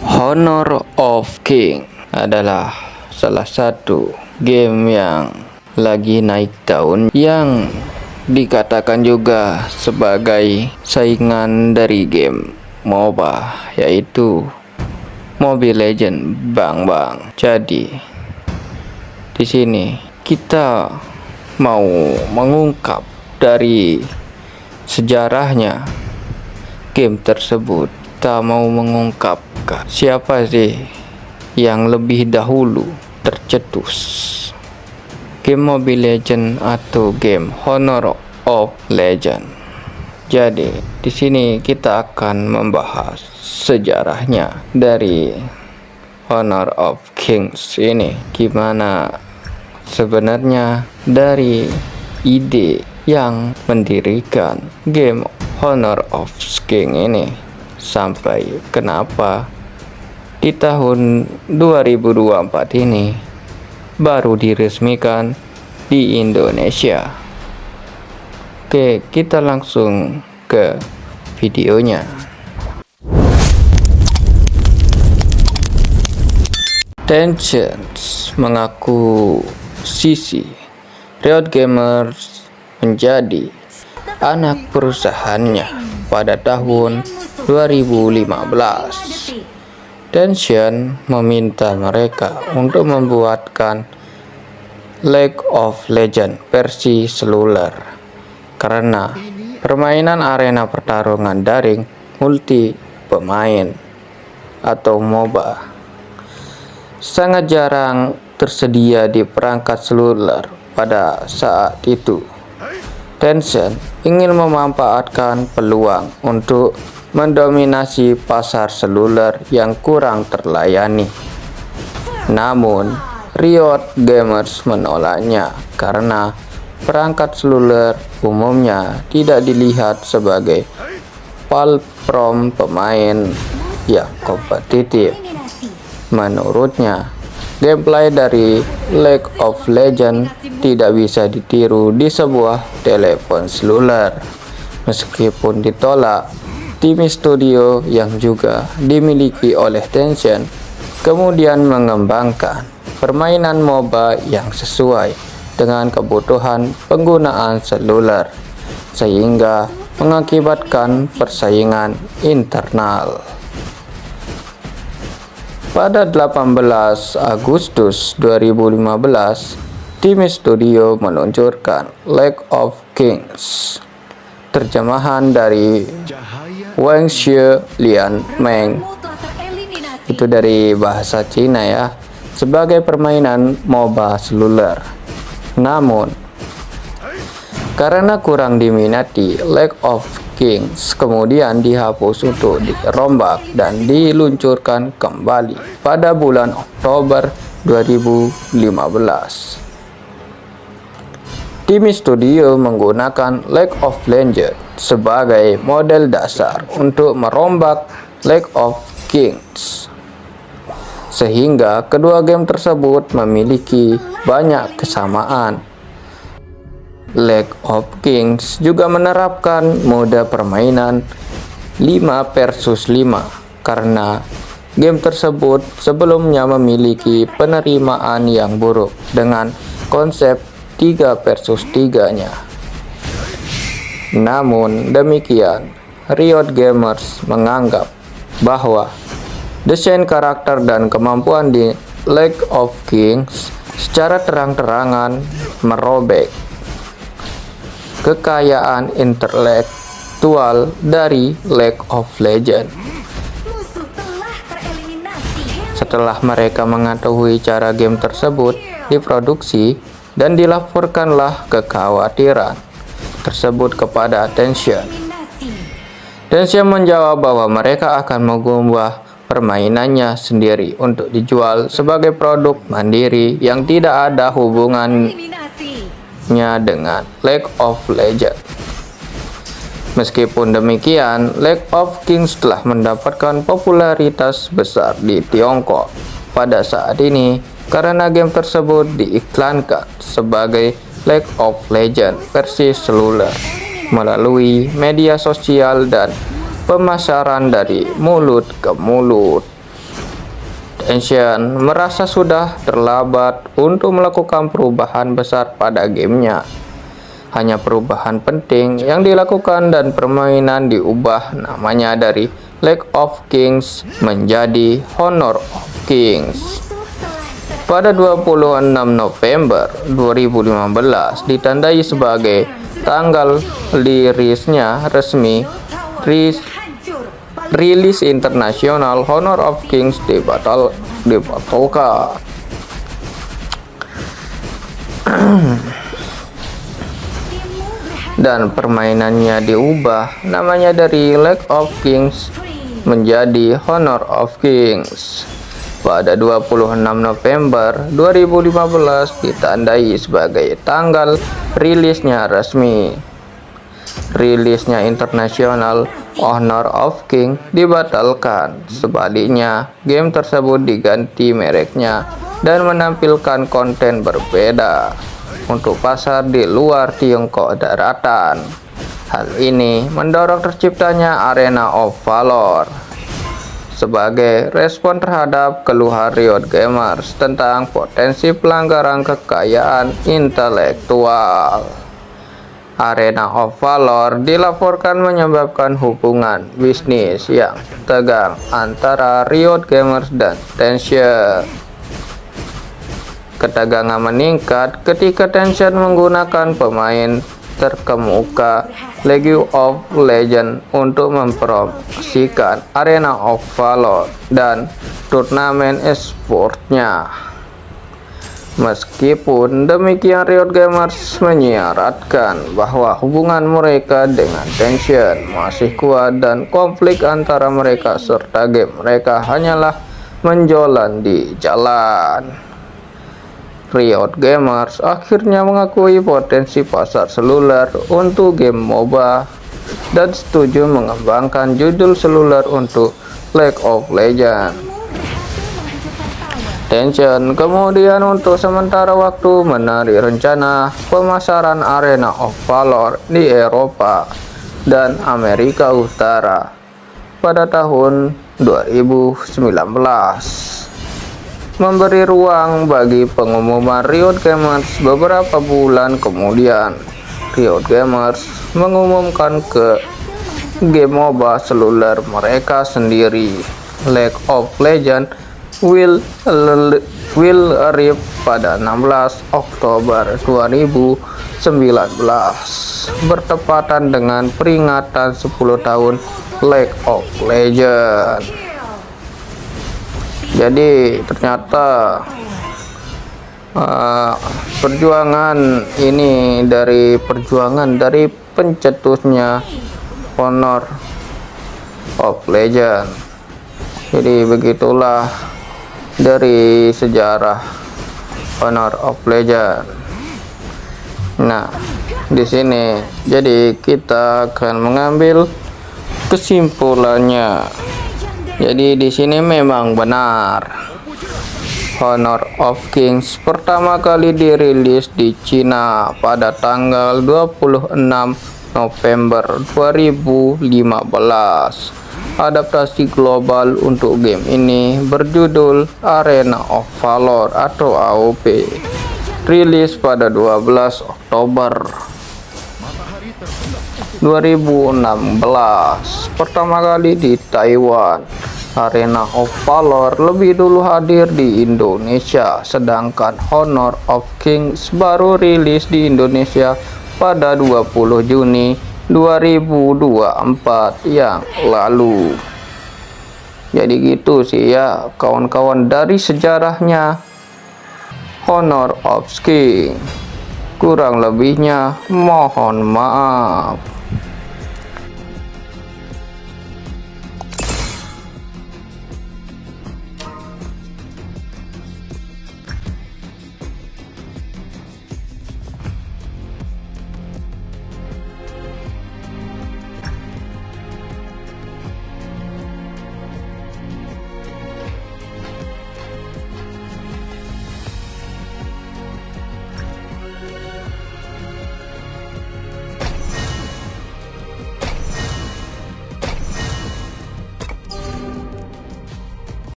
Honor of King adalah salah satu game yang lagi naik daun, yang dikatakan juga sebagai saingan dari game MOBA, yaitu Mobile Legends Bang. Jadi di sini kita mau mengungkap dari sejarahnya game tersebut. Kita mau mengungkapkan siapa sih yang lebih dahulu tercetus game Mobile Legends atau game Honor of Legend. Jadi di sini kita akan membahas sejarahnya dari Honor of Kings ini, gimana sebenarnya dari ide yang mendirikan game Honor of Kings ini, sampai kenapa di tahun 2024 ini baru diresmikan di Indonesia. Oke, kita langsung ke videonya. Tencent mengaku sisi Riot Gamers menjadi anak perusahaannya pada tahun 2015. Tencent meminta mereka untuk membuatkan League of Legends versi seluler karena permainan arena pertarungan daring multi pemain atau MOBA sangat jarang tersedia di perangkat seluler pada saat itu. Tencent ingin memanfaatkan peluang untuk mendominasi pasar seluler yang kurang terlayani. Namun, Riot Gamers menolaknya karena perangkat seluler umumnya tidak dilihat sebagai platform pemain yang kompetitif. Menurutnya, gameplay dari League of Legends tidak bisa ditiru di sebuah telepon seluler. Meskipun ditolak, tim studio yang juga dimiliki oleh Tencent kemudian mengembangkan permainan MOBA yang sesuai dengan kebutuhan penggunaan seluler, sehingga mengakibatkan persaingan internal. Pada 18 Agustus 2015, tim studio meluncurkan League of Kings, terjemahan dari Wang Xue Lian Meng, itu dari bahasa Cina ya, sebagai permainan MOBA seluler. Namun, karena kurang diminati, League of Kings kemudian dihapus untuk dirombak dan diluncurkan kembali pada bulan Oktober 2015. Tim studio menggunakan League of Legends sebagai model dasar untuk merombak League of Kings, sehingga kedua game tersebut memiliki banyak kesamaan. League of Kings juga menerapkan mode permainan 5 versus 5 karena game tersebut sebelumnya memiliki penerimaan yang buruk dengan konsep 3 versus 3-nya. Namun demikian, Riot Gamers menganggap bahwa desain karakter dan kemampuan di League of Kings secara terang-terangan merobek kekayaan intelektual dari League of Legends. Setelah mereka mengetahui cara game tersebut diproduksi dan dilaporkanlah kekhawatiran tersebut kepada Tencent. Tencent menjawab bahwa mereka akan mengubah permainannya sendiri untuk dijual sebagai produk mandiri yang tidak ada hubungannya dengan League of Legends. Meskipun demikian, League of Kings telah mendapatkan popularitas besar di Tiongkok pada saat ini karena game tersebut diiklankan sebagai League of Legends versi seluler melalui media sosial dan pemasaran dari mulut ke mulut. Tencent merasa sudah terlambat untuk melakukan perubahan besar pada gamenya. Hanya perubahan penting yang dilakukan dan permainan diubah namanya dari League of Kings menjadi Honor of Kings. Pada 26 November 2015 ditandai sebagai tanggal rilisnya resmi. Rilis internasional Honor of Kings dibatalkan. Dan permainannya diubah namanya dari League of Kings menjadi Honor of Kings. Pada 26 November 2015 ditandai sebagai tanggal rilisnya resmi. Rilisnya internasional Honor of Kings dibatalkan. Sebaliknya, game tersebut diganti mereknya dan menampilkan konten berbeda untuk pasar di luar Tiongkok daratan. Hal ini mendorong terciptanya Arena of Valor sebagai respon terhadap keluhan Riot Gamers tentang potensi pelanggaran kekayaan intelektual. Arena of Valor dilaporkan menyebabkan hubungan bisnis yang tegang antara Riot Gamers dan Tencent. Ketegangan meningkat ketika Tencent menggunakan pemain terkemuka League of Legends untuk mempromosikan Arena of Valor dan turnamen e-sportnya. Meskipun demikian, Riot Gamers menyiratkan bahwa hubungan mereka dengan Tencent masih kuat dan konflik antara mereka serta game mereka hanyalah menjualan di jalan. Riot Gamers akhirnya mengakui potensi pasar seluler untuk game MOBA dan setuju mengembangkan judul seluler untuk League of Legends. Tencent kemudian untuk sementara waktu menarik rencana pemasaran Arena of Valor di Eropa dan Amerika Utara pada tahun 2019. Memberi ruang bagi pengumuman Riot Gamers. Beberapa bulan kemudian, Riot Gamers mengumumkan ke game MOBA seluler mereka sendiri, League of Legends will arrive pada 16 Oktober 2019, bertepatan dengan peringatan 10 tahun League of Legends. Jadi ternyata perjuangan ini dari pencetusnya Honor of Legends. Jadi begitulah dari sejarah Honor of Legends. Nah, di sini jadi kita akan mengambil kesimpulannya. Jadi di sini memang benar Honor of Kings pertama kali dirilis di Cina pada tanggal 26 November 2015. Adaptasi global untuk game ini berjudul Arena of Valor atau AOV, rilis pada 12 Oktober 2016 pertama kali di Taiwan. Arena of Valor lebih dulu hadir di Indonesia, sedangkan Honor of Kings baru rilis di Indonesia pada 20 Juni 2024 yang lalu. Jadi gitu sih ya kawan-kawan dari sejarahnya Honor of Kings. Kurang lebihnya mohon maaf.